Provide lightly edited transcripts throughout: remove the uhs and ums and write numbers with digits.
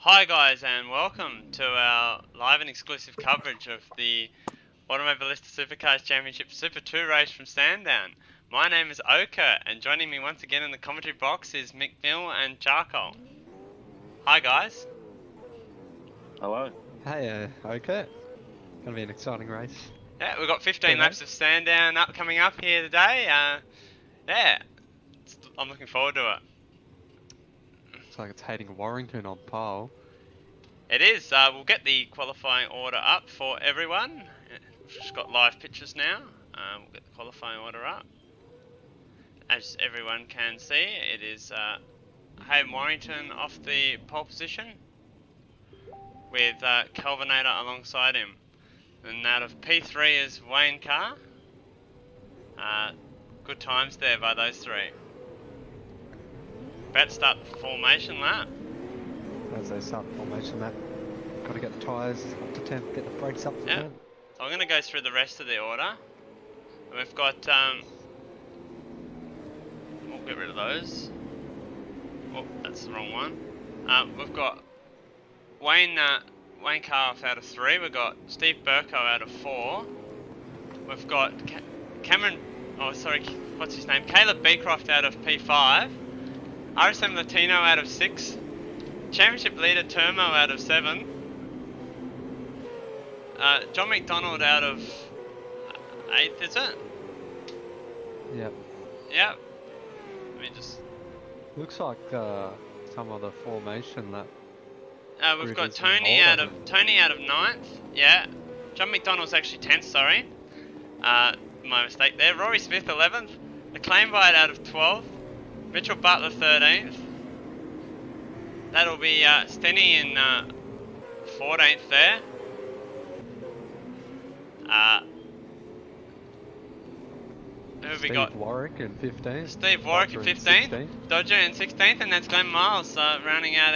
Hi guys, and welcome to our live and exclusive coverage of the Automobilista Supercars Championship Super 2 race from Sandown. My name is Oka, and joining me once again in the commentary box is Mick Mill and Charcoal. Hi guys. Hello. Hey, okay. Gonna be an exciting race. Yeah, we've got 15 laps of Sandown coming up here today. Yeah, I'm looking forward to it. Looks like it's Hayden Warrington on pole. It is. We'll get the qualifying order up for everyone. We've just got live pictures now. We'll get the qualifying order up. As everyone can see, it is Hayden Warrington off the pole position with Kelvinator alongside him. And out of P3 is Wayne Carr. Good times there by those three. About to start the formation lap. As they start the formation lap, got to get the tyres up to 10, get the brakes up to 10. So I'm going to go through the rest of the order. And we've got, we'll get rid of those. Oh, that's the wrong one. We've got Wayne Carr out of 3. We've got Steve Burko out of 4. We've got what's his name? Caleb Beecroft out of P5. RSM Latino out of 6. Championship leader Termo out of 7. John McDonald out of 8th, is it? Yep. Yep. Let me just... Looks like some of the formation lap. We've got Tony out of 9th. Yeah. John McDonald's actually 10th. Sorry. My mistake there. Rory Smith 11th. McLean White out of 12th. Mitchell Butler 13th. That'll be Stenny in 14th there. Who have we got? Steve Warwick in 15th. Steve Warwick in 15th. Dodger in 16th, and that's Glenn Miles rounding out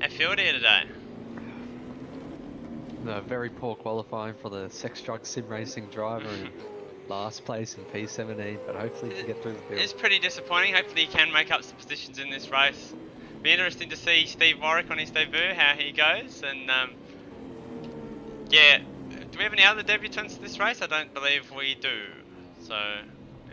our field here today. No, very poor qualifying for the sex drug sim racing driver in last place in P17, but hopefully he can get through the field. It's pretty disappointing. Hopefully he can make up some positions in this race. Be interesting to see Steve Warwick on his debut, how he goes, and yeah. Do we have any other debutants this race? I don't believe we do. So,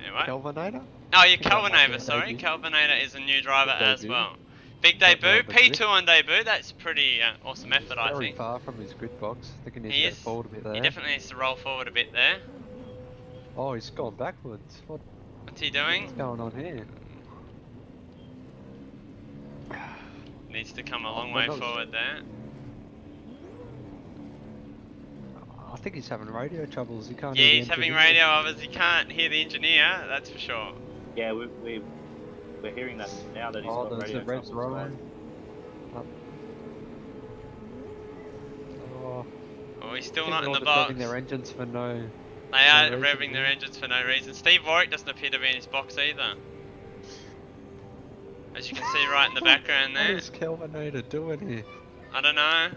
anyway. Kelvinator? Oh, yeah, Kelvinator, sorry. Kelvinator is a new driver as well. Big debut, P2 on debut. That's pretty awesome effort, I think. Very far from his grid box. I think he needs to go forward a bit there. He definitely needs to roll forward a bit there. Oh, he's gone backwards. What's he doing? What's going on here? Needs to come a long way forward there. I think he's having radio troubles. He can't. Yeah, he's having radio overs. He can't hear the engineer. That's for sure. Yeah, we're hearing that now that he's got radio troubles. Oh, he's still not in the box. Revving their engines for no. They are revving their engines for no reason. Steve Warwick doesn't appear to be in his box either. As you can see right in the background there. What is Kelvinator doing here? I don't know.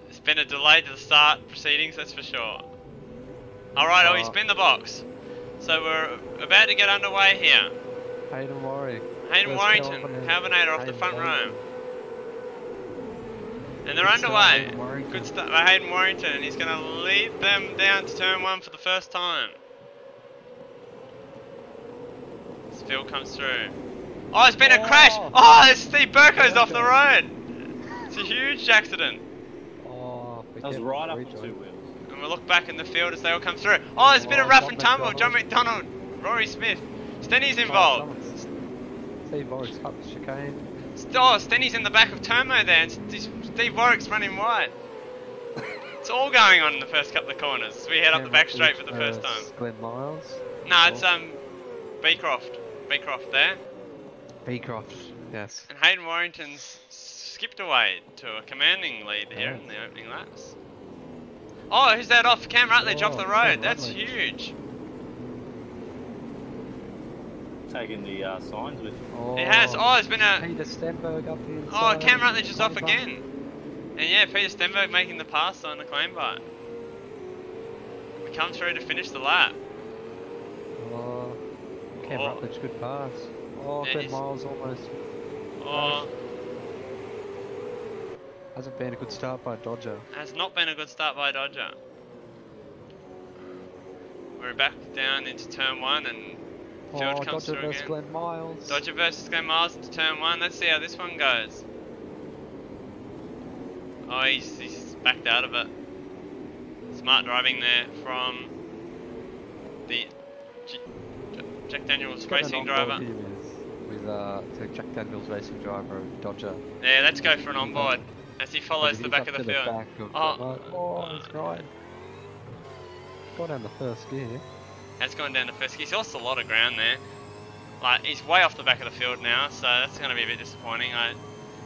It's been a delay to the start proceedings, that's for sure. Alright, he's been in the box. So we're about to get underway here. Hayden Warwick. Hayden Warrington, Kelvinator off the front row. And they're underway. Good start by Hayden Warrington, and he's going to lead them down to turn 1 for the first time. This field comes through. Oh, there's been a crash! Oh, Steve Burko's off the road! It's a huge accident. That was right up to 2 wheels. And we'll look back in the field as they all come through. Oh, there's been a rough and tumble. John McDonald, Rory Smith. Stenny's involved. Steve Warwick's up the chicane. Oh, Stenny's in the back of Termo there, and Steve Warwick's running wide. It's all going on in the first couple of corners as we head up the back straight for the first time. Glenn Miles? No, it's Beecroft. Beecroft there. Beecroft, yes. And Hayden Warrington's skipped away to a commanding lead here in the opening laps. Oh, who's that off? Cam Rutledge off the road. That's huge. Taking the signs with him. It has. Oh, there's been a... Peter Stenberg up the inside. Oh, Cam Rutledge is off again. And yeah, Peter Stenberg making the pass on the claim bite. We come through to finish the lap. Cam Rutledge, good pass. Oh, yeah, Glenn Miles almost. Oh, Hasn't been a good start by Dodger. Has not been a good start by Dodger. We're back down into turn 1 and field comes Dodger through versus again. Glenn Miles. Dodger versus Glenn Miles into turn 1. Let's see how this one goes. Oh, he's backed out of it. Smart driving there from the Jack Daniels racing driver. With the Jack Daniels racing driver of Dodger. Yeah, let's go for an onboard as he follows the back of the field. He's right. Gone down the first gear. Has gone down the first gear. He's lost a lot of ground there. Like, he's way off the back of the field now, so that's going to be a bit disappointing. I'm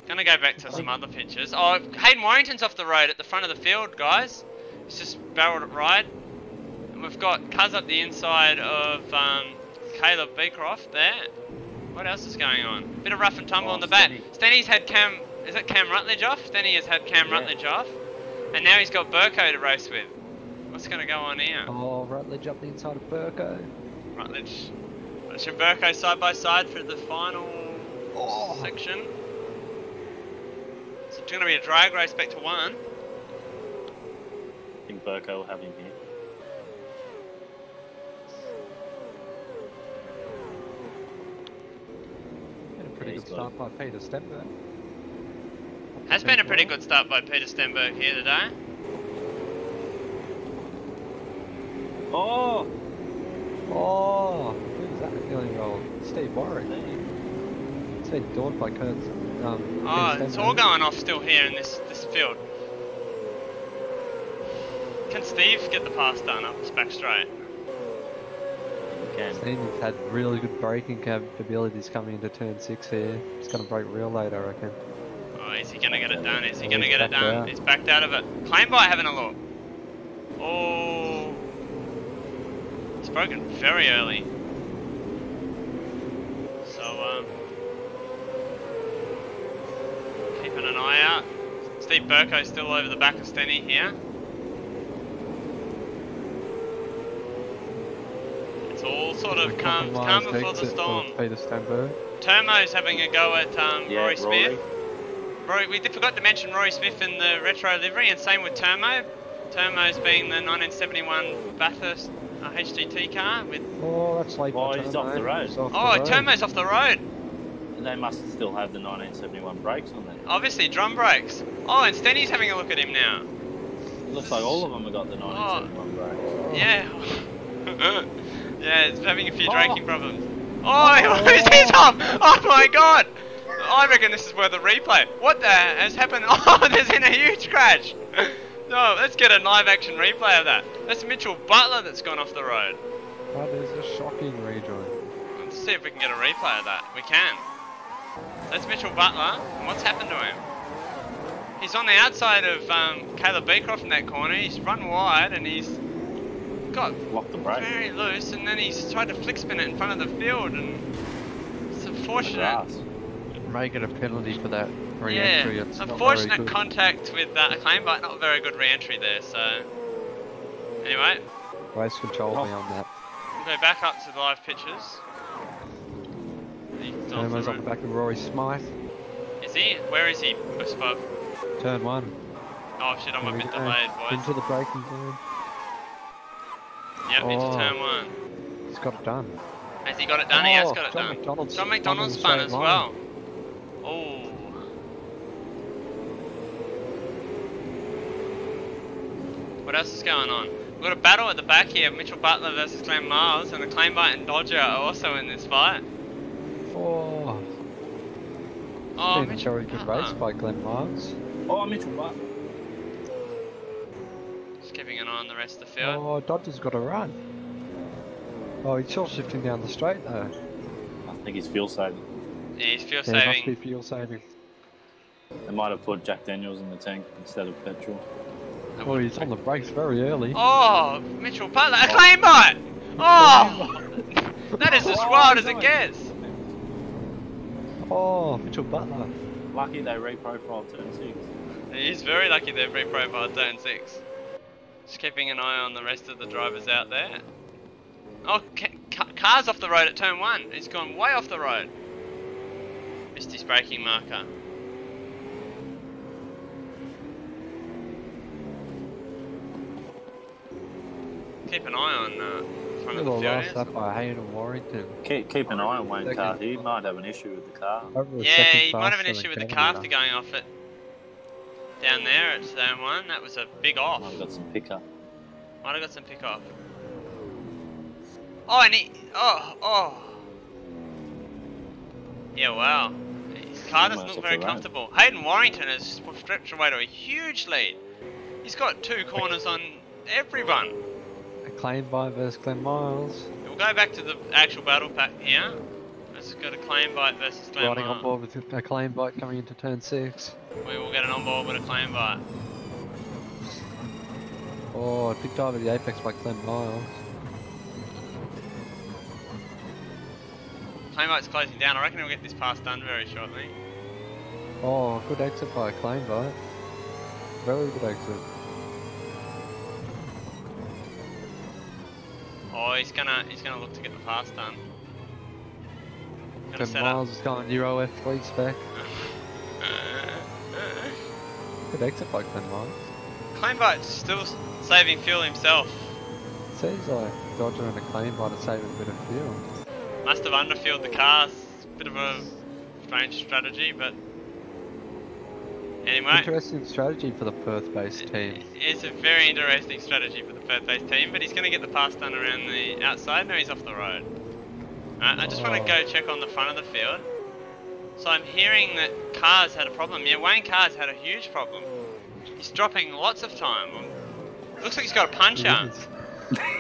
going to go back to some other pictures. Oh, Hayden Warrington's off the road at the front of the field, guys. He's just barreled it right. And we've got Cuz up the inside of Caleb Beecroft there. What else is going on? Bit of rough and tumble on the back. Stenny's had Cam... Is it Cam Rutledge off? Stenny has had Cam Rutledge off. And now he's got Burko to race with. What's going to go on here? Oh, Rutledge up the inside of Burko. Rutledge and Burko side by side for the final section. So it's going to be a drag race back to 1. I think Burko will have him here. Been a pretty good start by Peter Stenberg. Has been a pretty good start by Peter Stenberg here today. Oh! Who's that feeling old? Steve Warwick. It's been dawed by Kurt. It's all going off still here in this field. Can Steve get the pass done up this back straight? Steve's had really good braking capabilities coming into turn 6 here. He's going to break real late, I reckon. Oh, is he going to get it done? Is he going to get it done? He's backed out of it. Claim by having a look. Oh. He's broken very early. So, keeping an eye out. Steve Burko's still over the back of Stenny here. It's all sort of calm before the storm. Peter Stenberg. Termo's having a go at Rory Smith. Rory. We forgot to mention Rory Smith in the retro livery, and same with Termo. Termo's being the 1971 Bathurst HGT car with... Oh, that's late. Oh, he's off the road. Termo's off the road. They must still have the 1971 brakes on there. Obviously, drum brakes. Oh, and Stenny's having a look at him now. Looks like all of them have got the 1971 brakes. Yeah. Yeah, it's having a few drinking problems. Oh, he's off! Oh my god! I reckon this is worth a replay. What the has happened? Oh, there's been a huge crash. No, let's get a live action replay of that. That's Mitchell Butler that's gone off the road. That is a shocking rejoin. Let's see if we can get a replay of that. We can. That's Mitchell Butler. And what's happened to him? He's on the outside of Caleb Beecroft in that corner. He's run wide and he's got locked the brake. Very loose, and then he's tried to flick spin it in front of the field, and it's unfortunate. Make it a penalty for that re-entry. Yeah, it's unfortunate contact with a claim, but not a very good re-entry there. So anyway, race control beyond that. We'll go back up to the live pictures. Termo's on the back of Rory Smythe. Is he? Where is he, Bushbub? Turn 1. Oh shit, I'm a bit delayed, boys. Into the braking zone. Yep, into turn 1. He's got it done. Has he got it done? He has got it John done. John McDonald spun as well. Oh. What else is going on? We've got a battle at the back here. Mitchell Butler versus Glenn Miles, and the Claimbite and Dodger are also in this fight. Been a very good race by Glenn Miles. Oh, Mitchell Butler. Just keeping an eye on the rest of the field. Oh, Dodger's got a run. Oh, he's short shifting down the straight though. I think he's fuel saving. Yeah, he's fuel saving. saving. Must be fuel saving. They might have put Jack Daniels in the tank instead of petrol. Oh, he's on the brakes very early. Oh, Mitchell Butler, a Claimbite! Oh! That is as wild as it gets. Oh, Mitchell Butler. Lucky they reprofiled turn 6. He's very lucky they've reprofiled turn 6. Just keeping an eye on the rest of the drivers out there. Oh, car's off the road at turn 1. He's gone way off the road. Missed his braking marker. keep an eye on front of the Little field. last lap by Hayden Warrington. Keep an eye on Wayne Second. Carr. He might have an issue with the car. Over a Yeah, second he might have an faster issue with than the car Kevin after going off it down there at Zone 1. That was a big off. Might have got some pickup. Might have got some pick off. Oh, and he. Oh. Yeah, wow. His car doesn't Almost look off very the road. comfortable. Hayden Warrington has stretched away to a huge lead. He's got 2 corners on everyone. Acclaim by versus Glenn Miles. We'll go back to the actual battle pack here. Let's go to Claim Bite versus Glen Riding on Miles. board with Acclaim bike coming into turn 6. We will get an on board with a Claim Bite. Oh, a big dive at the apex by Glenn Miles. Claim Bite's closing down. I reckon we'll get this pass done very shortly. Oh, good exit by Acclaim bike. Very good exit. Oh, he's gonna look to get the pass done. Gonna Glenn set Miles is going Euro F3 spec. up. Good exit by Glenn Miles. Claim Bite's still saving fuel himself. Seems like Dodger and Acclaim bike are saving a bit of fuel. Must have underfueled the cars. Bit of a strange strategy, but anyway. Interesting strategy for the Perth-based team. It's a very interesting strategy for the Perth-based team, but he's going to get the pass done around the outside. Now he's off the road. Right, I just want to go check on the front of the field. So I'm hearing that Carr's had a problem. Yeah, Wayne Carr's had a huge problem. He's dropping lots of time. Looks like he's got a puncher.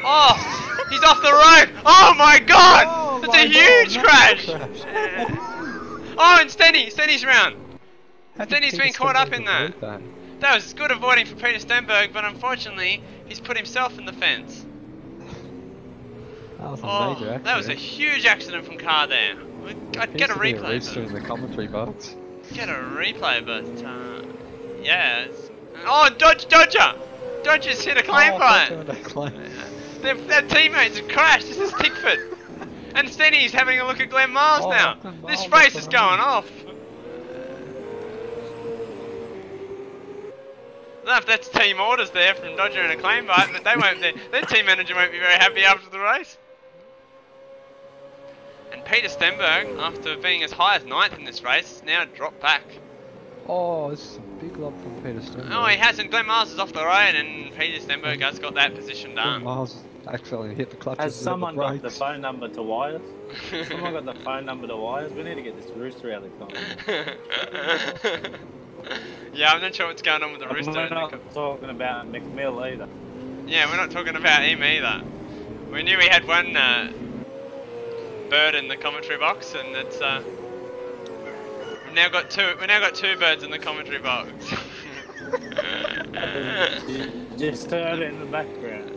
Oh, he's off the road. Oh my god! Oh That's my a huge God, crash. massive Oh, and Stenny's round. How did Stenny's Peter been caught up Stenberg in that. avoid that. That was good avoiding for Peter Stenberg, but unfortunately, he's put himself in the fence. That was a Oh, major accident. that was a huge accident from Carr there. I'd get a replay. Rooster in the commentary box. Get a replay, but yeah. Oh, Dodger! Dodger's hit a claim by it. Their teammates have crashed. This is Tickford. And Stenny's having a look at Glenn Miles now. Glenn This Miles race off is the going road. off. I don't know if that's team orders there from Dodger and a claim bite, but they won't. Their team manager won't be very happy after the race. And Peter Stenberg, after being as high as 9th in this race, now dropped back. Oh, this is a big lob from Peter Stenberg. No, he hasn't. Glenn Miles is off the road, and Peter Stenberg has got that position Glenn done. Miles actually hit the clutches. Has someone got the brakes. phone number to Wires? Someone got the phone number to Wires? We need to get this rooster out of the car. Yeah, I'm not sure what's going on with the rooster. We're not talking about McMill either. Yeah, we're not talking about him either. We knew we had one bird in the commentary box, and it's we've now got two birds in the commentary box. Just heard it in the background.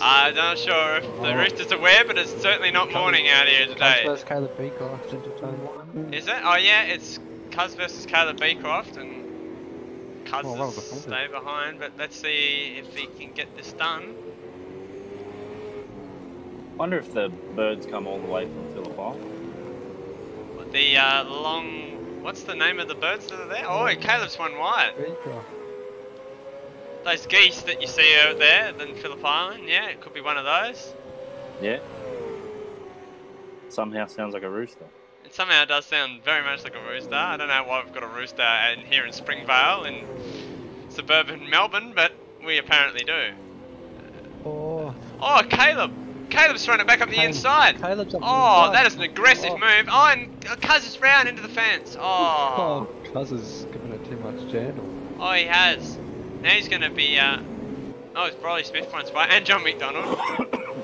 I'm not sure if the rooster's aware, but it's certainly not morning out here today. Cuz versus Caleb Beecroft into turn 1. Is it? Oh yeah, it's Cuz versus Caleb Beecroft, and Cuz Oh, well is defended. stay behind, but let's see if he can get this done. Wonder if the birds come all the way from Phillippi. The long... What's the name of the birds that are there? Oh, Caleb's one wide. Beecroft. Those geese that you see out there in Phillip Island, yeah, it could be one of those. Yeah. Somehow sounds like a rooster. It somehow does sound very much like a rooster. I don't know why we've got a rooster in here in Springvale in suburban Melbourne, but we apparently do. Oh, Oh, Caleb! Caleb's throwing it back up the inside. Caleb's up the Oh, inside. that is an aggressive Oh. move. Oh, and Cuz is round into the fence. Oh. Oh, Cuz is giving it too much jandle. Oh, he has. Now he's going to be, oh, it's Briley Smith once by, and John McDonald.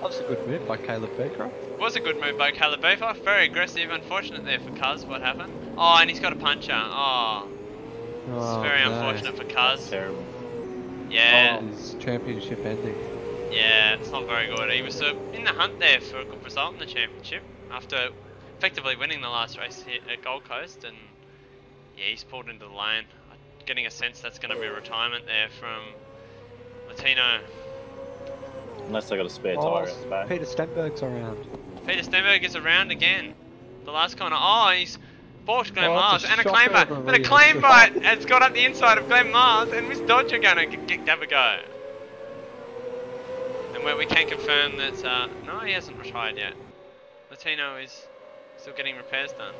That's a good move by Caleb Beecroft. Was a good move by Caleb Beecroft. Very aggressive. Unfortunate there for Cuz. What happened? Oh, and he's got a puncher. Oh, it's very no. unfortunate for Cuz. Terrible. Yeah, Oh, his championship ending. yeah, it's not very good. He was in the hunt there for a good result in the championship after effectively winning the last race here at Gold Coast, and yeah, he's pulled into the lane. I'm getting a sense that's going to be a retirement there from Latino. Unless they got a spare Oh, tyre at the back. Peter Stenberg's around. Peter Stenberg is around again. The last corner. Oh, he's balked Glenn Oh, Miles it's a and a shocker claim bite. of a But a rear. claim bite has got up the inside of Glenn Miles, and Miss Dodger going to have a go. And we can confirm that, no, he hasn't retired yet. Latino is still getting repairs done.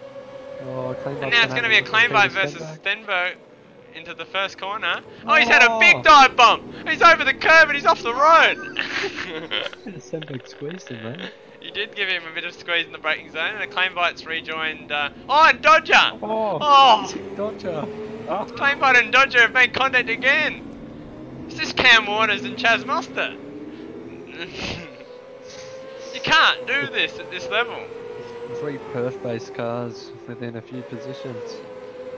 Oh, And now it's going to be a claim bite versus Stenberg into the first corner. Oh, he's had a big dive bomb! He's over the curb and he's off the road! Stenberg squeezed him, man. You did give him a bit of squeeze in the braking zone, and a claim bite's rejoined. Oh, and Dodger! Oh! Dodger! Oh. Claim bite and Dodger have made contact again! Is this Cam Waters and Chaz Muster? You can't do this at this level. 3 Perth-based cars within a few positions.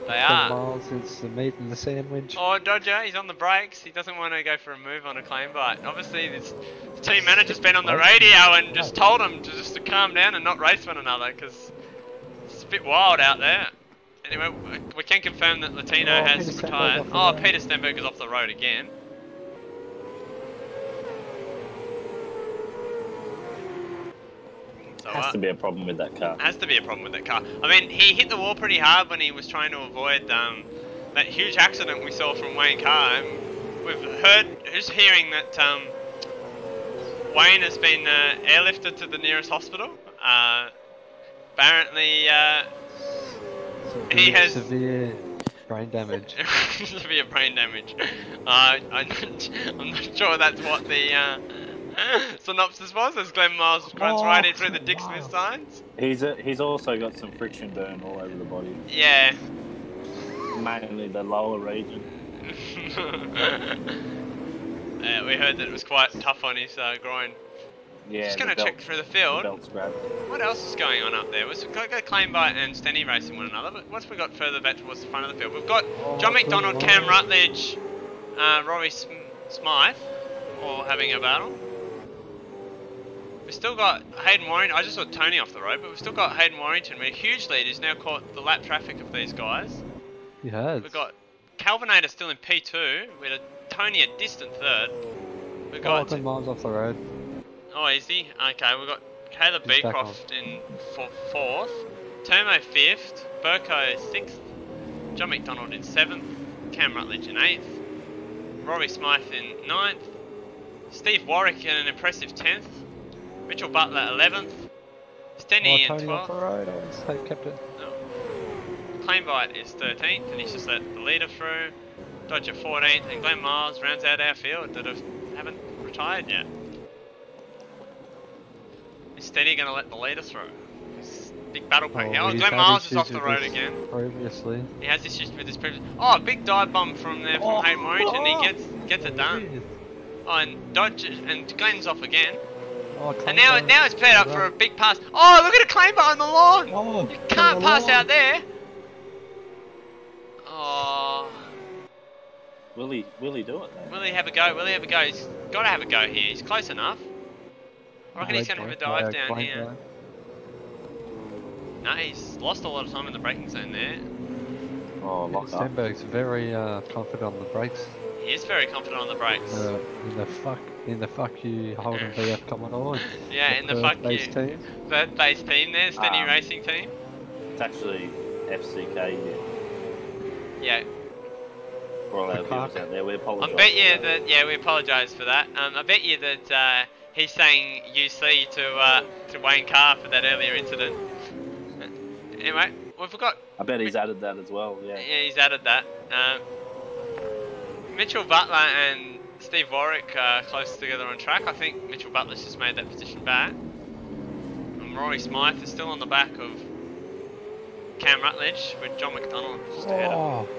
They 10 are. miles since the meat and the sandwich. Oh, Dodger, he's on the brakes. He doesn't want to go for a move on a claim bite. Obviously, the team manager's been on the radio and just told him to calm down and not race one another because it's a bit wild out there. Anyway, we can confirm that Latino has retired. Oh, Peter Stenberg is off the road again. So, Has to be a problem with that car. Has to be a problem with that car. I mean, he hit the wall pretty hard when he was trying to avoid that huge accident we saw from Wayne Carr. And we've just hearing that Wayne has been airlifted to the nearest hospital. Apparently, he has severe brain damage. severe brain damage. I'm not sure that's what the synopsis was, as Glenn Miles runs right in through the Dick Smith signs. He's also got some friction burn all over the body. Yeah. Mainly the lower region. We heard that it was quite tough on his groin. Yeah. Just going to check through the field. The belt's grabbed. What else is going on up there? We've got Claim Bite and Stenny racing one another, but once we got further back towards the front of the field, we've got John McDonald, Cam Rutledge, Rory Smythe all having a battle. We've still got Hayden Warrington. I just saw Tony off the road, but we've still got Hayden Warrington with a huge lead. He's now caught the lap traffic of these guys. He has. We've got Calvinator still in P2 with Tony a distant third. We've got 10 miles off the road. Oh, is he? Okay, we've got Caleb Beecroft in fourth, Termo fifth, Burko sixth, John McDonald in seventh, Cam Rutledge in eighth, Rory Smythe in ninth, Steve Warwick in an impressive 10th, Mitchell Butler 11th, Stenny in 12th. They kept it. Claim Bite is 13th, and he's just let the leader through. Dodger 14th, and Glenn Miles rounds out our field that haven't retired yet. Is Stenny going to let the leader through? Big battle pack. Oh, Glenn Miles is off the road again. Previously. He has issues with his previous. Oh, a big dive bomb from there from Hayden Warrington. He gets it done. Oh, and Dodger and Glenn's off again. Oh, and now it's paired up for a big pass. Oh, look at a claim bar on the lawn. Oh, you can't pass out there. Oh. Will he do it though? Will he have a go? Will he have a go? He's got to have a go here. He's close enough. I reckon he's going to have a dive down here. No, he's lost a lot of time in the braking zone there. Oh, lock up. Stenberg's very confident on the brakes. He is very confident on the brakes. In the fuck you Holden VF Commodore. Yeah, in the fuck you. Third base team there, Stenny Racing team. It's actually FCK. Yeah. For all our viewers out there, we apologise. I bet you that. Yeah, we apologise for that. I bet you that he's saying UC to Wayne Carr for that earlier incident. Anyway, we forgot. I bet he's added that as well. Yeah. Yeah, he's added that. Mitchell Butler and Steve Warwick are close together on track. I think Mitchell Butler's just made that position back. And Rory Smythe is still on the back of Cam Rutledge with John McDonald just ahead of him.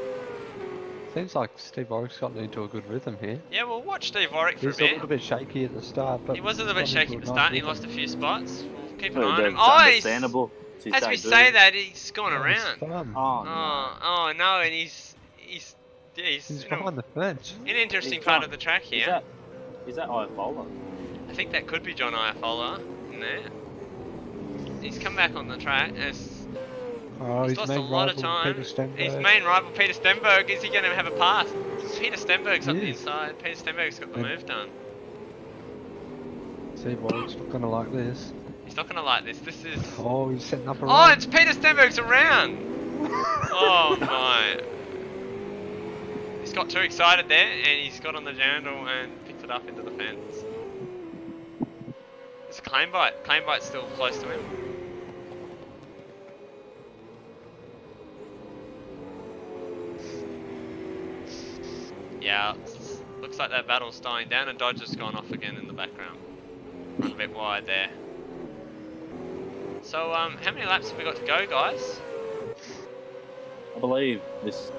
Seems like Steve Warwick's gotten into a good rhythm here. Yeah, we'll watch Steve Warwick for a bit. He was a little bit shaky at the start, but he was a little bit shaky at the start and he lost a few spots. We'll keep an eye on him. Understandable. As we say that, he's gone around. Oh no, and he's behind the fence. In an interesting part of the track here. Is that Iafola? I think that could be John Iafola in there. He's come back on the track. He's lost a lot of time. His main rival, Peter Stenberg, is he going to have a pass? Peter Stenberg's on the inside. Peter Stenberg's got the move done. Steve Warwick's not going to like this. He's not going to like this. This is... Oh, he's setting up a run. Oh, it's Peter Stenberg's around! Oh my. He's got too excited there and he's got on the handle and picked it up into the fence. It's a claim bite. Claim bite's still close to him. Yeah, looks like that battle's dying down and Dodge has gone off again in the background. Run a bit wide there. So, how many laps have we got to go, guys? I believe this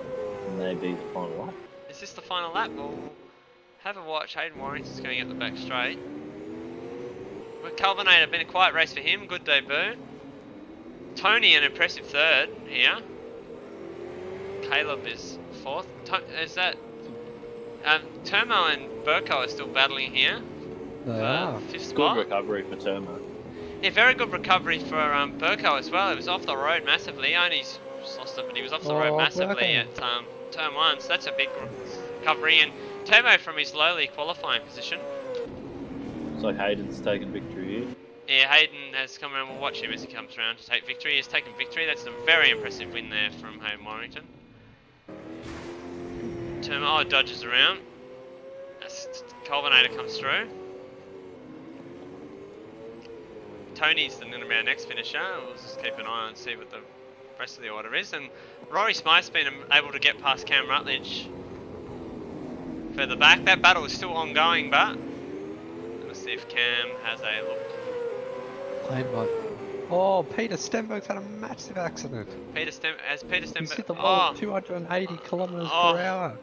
may be the final lap. Is this the final lap? Well, have a watch. Hayden Warrington's going up the back straight. But Calvinator, been a quiet race for him. Good debut. Tony, an impressive third here. Caleb is fourth. Is that... Turmo and Burko are still battling here. They are. Fifth spot. Good recovery for Turmo. Yeah, very good recovery for Burko as well. It was off the road massively. He only lost it, but he was off the road massively at turn 1. So that's a big recovery. And Turbo from his lowly qualifying position. Looks like Hayden's taken victory here. Yeah, Hayden has come around. We'll watch him as he comes around to take victory. He's taken victory. That's a very impressive win there from Hayden Warrington. Turbo dodges around. As Culvinator comes through. Tony's the our next finisher. We'll just keep an eye on and see what the rest of the order is. And Rory Smythe's been able to get past Cam Rutledge further back. That battle is still ongoing, but let's see if Cam has a look. Claim bite. Oh, Peter Stenberg's had a massive accident. Peter Stenberg. He's hit the wall at 280 kilometres per hour.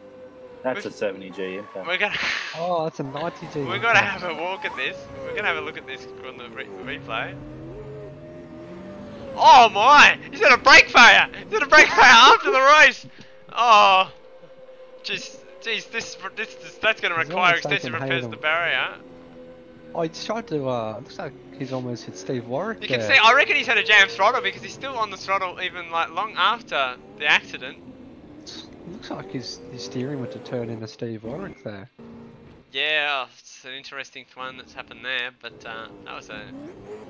That's a 70 G impact. We're gonna. Oh, that's a 90 G. We're gonna have a walk at this. We're gonna have a look at this on the replay. Oh my! He's got a brake failure. He's got a brake failure after the race. Oh, jeez, that's gonna require extensive repairs to the barrier. Oh, he's tried to. Looks like he's almost hit Steve Warwick. You can see. I reckon he's had a jam throttle because he's still on the throttle even like long after the accident. Looks like his steering went to turn into Steve Warwick there. Yeah, it's an interesting one that's happened there, but that was a...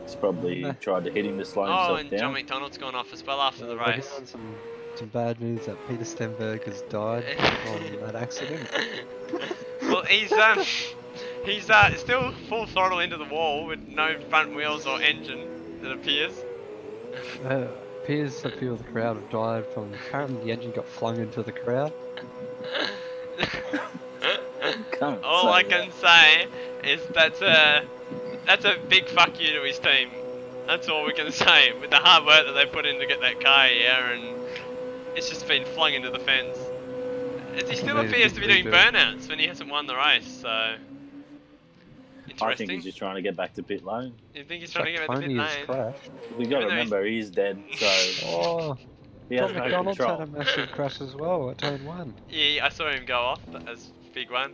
He's probably tried to hit him to slow himself down. Oh, and John McDonald's gone off as well after the race. Some bad news that Peter Stenberg has died on that accident. Well, he's still full throttle into the wall with no front wheels or engine, it appears. Appears a few of the crowd have died from... Apparently the engine got flung into the crowd. All I can say is that's a big fuck you to his team. That's all we can say. With the hard work that they put in to get that car here, and it's just been flung into the fence. He still appears to be doing burnouts when he hasn't won the race, so... Interesting. I think he's just trying to get back to pit lane. You think he's trying to get back to pit lane? We got to remember he's dead, so... Oh, he has Tom no McDonald's control. had a massive crash as well at turn 1. Yeah, I saw him go off. That was a big one.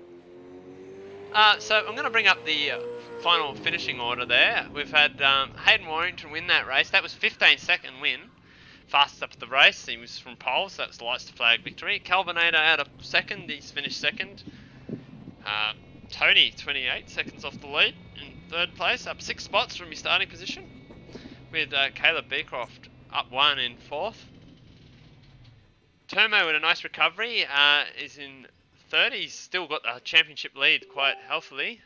So I'm going to bring up the final finishing order there. We've had Hayden Warrington win that race. That was 15-second win. Fastest up the race. He was from pole, so that's lights to flag victory. Calvinator out of second. He's finished second. Tony, 28 seconds off the lead in third place, up 6 spots from his starting position. With Caleb Beecroft up 1 in fourth. Turmo with a nice recovery is in third. He's still got the championship lead quite healthily.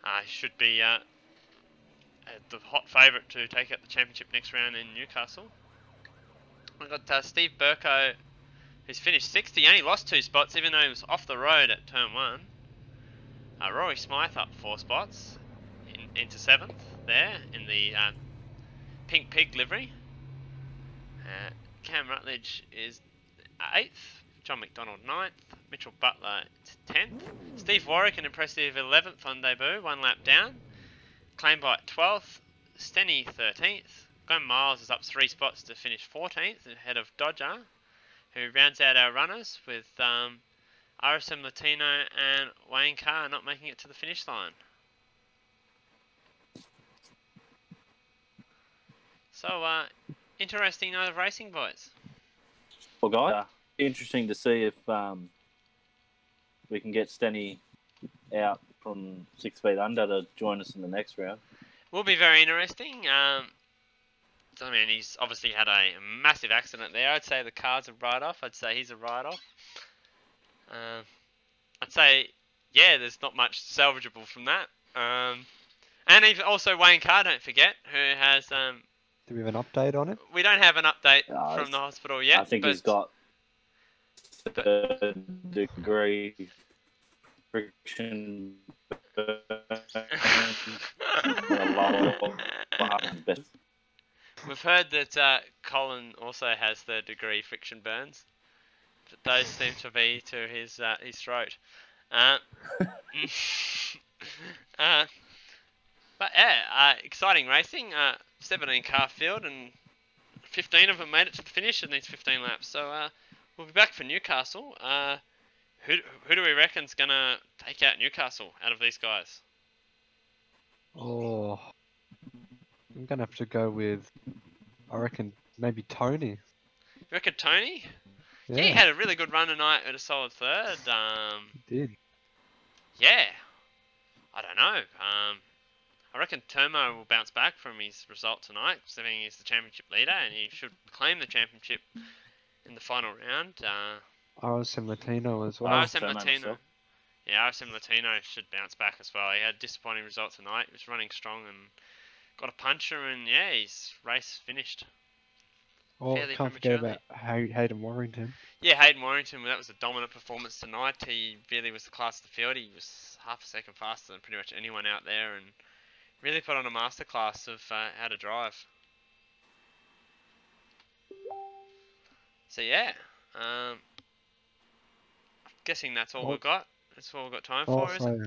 He should be the hot favourite to take out the championship next round in Newcastle. We've got Steve Burko, who's finished 6th. He only lost 2 spots, even though he was off the road at turn 1. Rory Smythe up 4 spots into 7th there in the pink pig livery. Cam Rutledge is 8th. John McDonald 9th. Mitchell Butler 10th. Steve Warwick an impressive 11th on debut, 1 lap down. Claimbite 12th. Stenny 13th. Glenn Miles is up 3 spots to finish 14th ahead of Dodger, who rounds out our runners with RSM Latino and Wayne Carr not making it to the finish line. So, interesting night of racing, boys. Well, guys, interesting to see if we can get Stenny out from 6 feet under to join us in the next round. Will be very interesting. I mean, he's obviously had a massive accident there. I'd say the car's a write-off. I'd say he's a write-off. I'd say, yeah, there's not much salvageable from that. And even also Wayne Carr, don't forget, who has Do we have an update on it? we don't have an update Uh, from the hospital yet. I think but he's got third degree friction burn on the lower part of his best. We've heard that Colin also has third degree friction burns. But those seem to be to his throat. Uh, uh, but yeah, exciting racing. 17 car field and 15 of them made it to the finish in these 15 laps. So we'll be back for Newcastle. Who do we reckon's gonna take out Newcastle out of these guys? Oh, I'm gonna have to go with, I reckon, maybe Tony. You reckon Tony? Yeah, Yeah, he had a really good run tonight at a solid third. he did. Yeah, I don't know. I reckon Termo will bounce back from his result tonight, considering he's the championship leader, and he should claim the championship in the final round. RSM Latino as well. RSM Termo Latino. myself. Yeah, RSM Latino should bounce back as well. He had a disappointing result tonight. He was running strong and got a puncher, and yeah, his race finished. Oh, fairly can't forget prematurely. about Hayden Warrington. Yeah, Hayden Warrington, that was a dominant performance tonight. He really was the class of the field. He was half a second faster than pretty much anyone out there, and really put on a masterclass of how to drive. So yeah, I'm guessing that's all we've got. That's all we've got time for, is it? Also,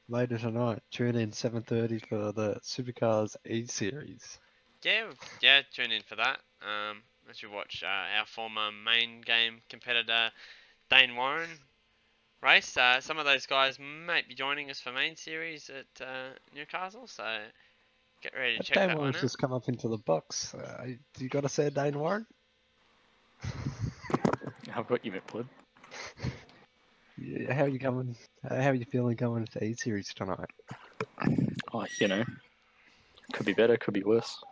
later tonight, tune in 7:30 for the Supercars E Series. Yeah, tune in for that. As you watch our former main game competitor Dane Warren race. Some of those guys might be joining us for main series at Newcastle, so get ready to check Dane that one Warren's out. just come up into the box. You got to say Dane Warren? I've got you, Mick. Yeah, how are you coming? How are you feeling going into E Series tonight? Oh, you know, could be better, could be worse.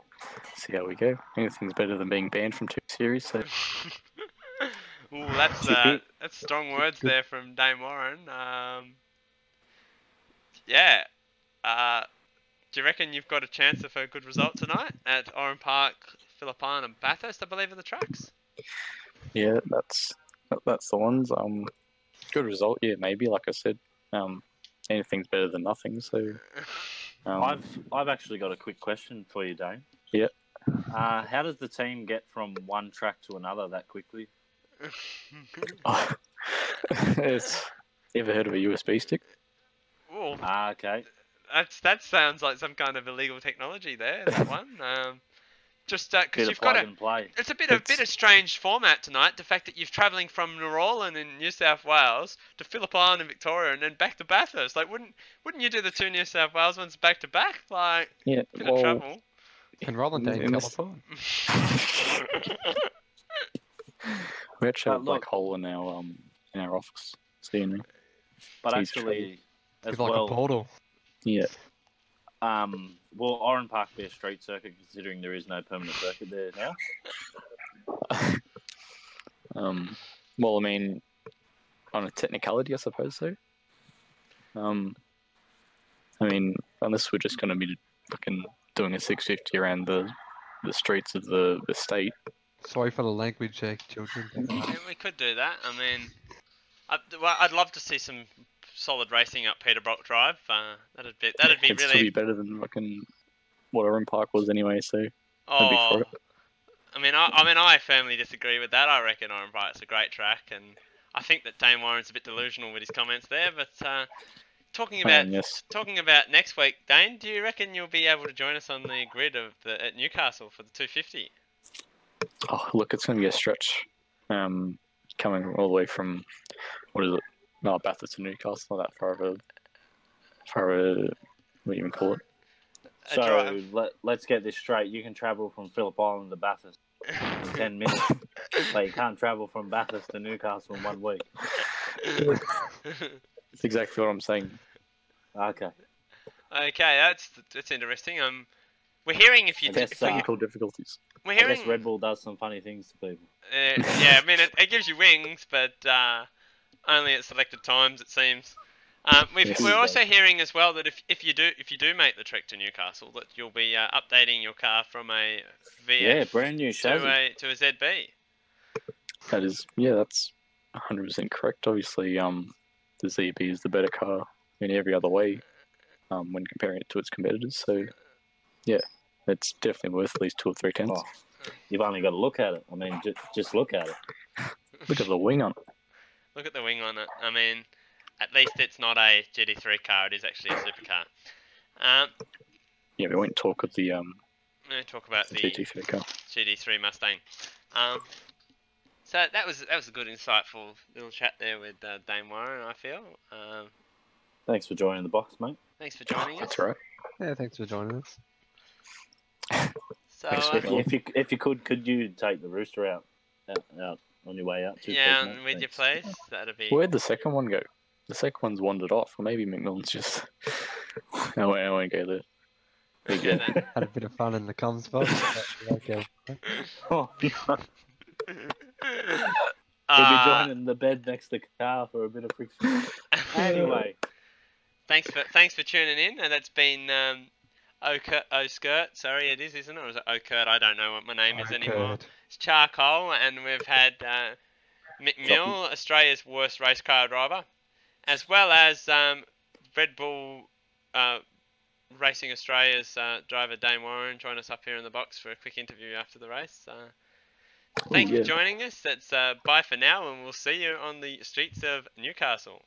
See how we go. Anything's better than being banned from 2 series. So Ooh, that's strong words there from Dane Warren. Yeah. Do you reckon you've got a chance of a good result tonight at Oran Park, Philippine, and Bathurst, I believe, are the tracks? yeah, that's the ones. Good result. Yeah, maybe. Like I said, anything's better than nothing. So I've actually got a quick question for you, Dane. Yeah. How does the team get from one track to another that quickly? it's you ever heard of a USB stick? Ooh, Okay. that sounds like some kind of illegal technology there. That one. Just because Bit of you've got plug a. and play. It's a bit of strange format tonight. The fact that you're travelling from Narrollan in New South Wales to Philippine in Victoria and then back to Bathurst. Like, wouldn't you do the 2 New South Wales ones back to back? Like, Yeah. bit of travel. Can Roland Dane in come this- apart? We actually have a look- black hole in our office. Seeing me. But He's actually, as It's like a well, portal. Yeah. will Oran Park be a street circuit considering there is no permanent circuit there now? Well, I mean, on a technicality, I suppose so. I mean, unless we're just going to be fucking doing a 650 around the streets of the state. Sorry for the language, children. Yeah, we could do that. I mean, I'd love to see some solid racing up Peter Brock Drive. That'd be It'd still really. be better than fucking what Oran Park was anyway. So I'd be for Oh, it. I firmly disagree with that. I reckon Oran Park's a great track, and I think that Dane Warren's a bit delusional with his comments there. But talking about Yes. talking about next week, Dane, do you reckon you'll be able to join us on the grid at Newcastle for the 250? Oh, look, it's going to be a stretch. Coming all the way from what is it? No, Bathurst to Newcastle. Not that far of a what do you even call it? A So drive. let's get this straight. You can travel from Phillip Island to Bathurst in 10 minutes, but you can't travel from Bathurst to Newcastle in 1 week. That's exactly what I'm saying. Okay. Okay, that's interesting. We're hearing if you I guess, Technical difficulties. we're I hearing. guess Red Bull does some funny things to people. Yeah, I mean it gives you wings, but only at selected times it seems. Yes. We're also hearing as well that if you do make the trek to Newcastle, that you'll be updating your car from a VF Yeah, brand new chassis. to a ZB. That is, yeah, that's 100% correct. Obviously, the ZB is the better car in every other way when comparing it to its competitors. So, yeah, it's definitely worth at least 2 or 3 tenths. Oh, you've only got to look at it. I mean, just look at it. Look at the wing on it. Look at the wing on it. I mean, at least it's not a GT3 car. It is actually a supercar. Yeah, we won't talk of the We'll talk about the GT3 car. GT3 Mustang. So that was a good, insightful little chat there with Dame Warren. I feel. Thanks for joining the box, mate. Thanks for joining us. That's right. Yeah, thanks for joining us. So Thanks for If you could you take the rooster out on your way out? Too, yeah, please, mate? with your Thanks. place, that'd be. Where'd the second one go? The second one's wandered off, or maybe McMillan's just. I won't go there. Okay, then. Had a bit of fun in the comms box. Okay. Oh, we'll be joining the bed next to the car for a bit of friction. Anyway, thanks for tuning in, and that's been Skirt. Sorry, it is, isn't it? Or is it O'Kurt? I don't know what my name is anymore. Good. It's Charcoal, and we've had McMill, Australia's worst race car driver, as well as Red Bull Racing Australia's driver Dame Warren join us up here in the box for a quick interview after the race. Thank you for joining us. That's bye for now, and we'll see you on the streets of Newcastle.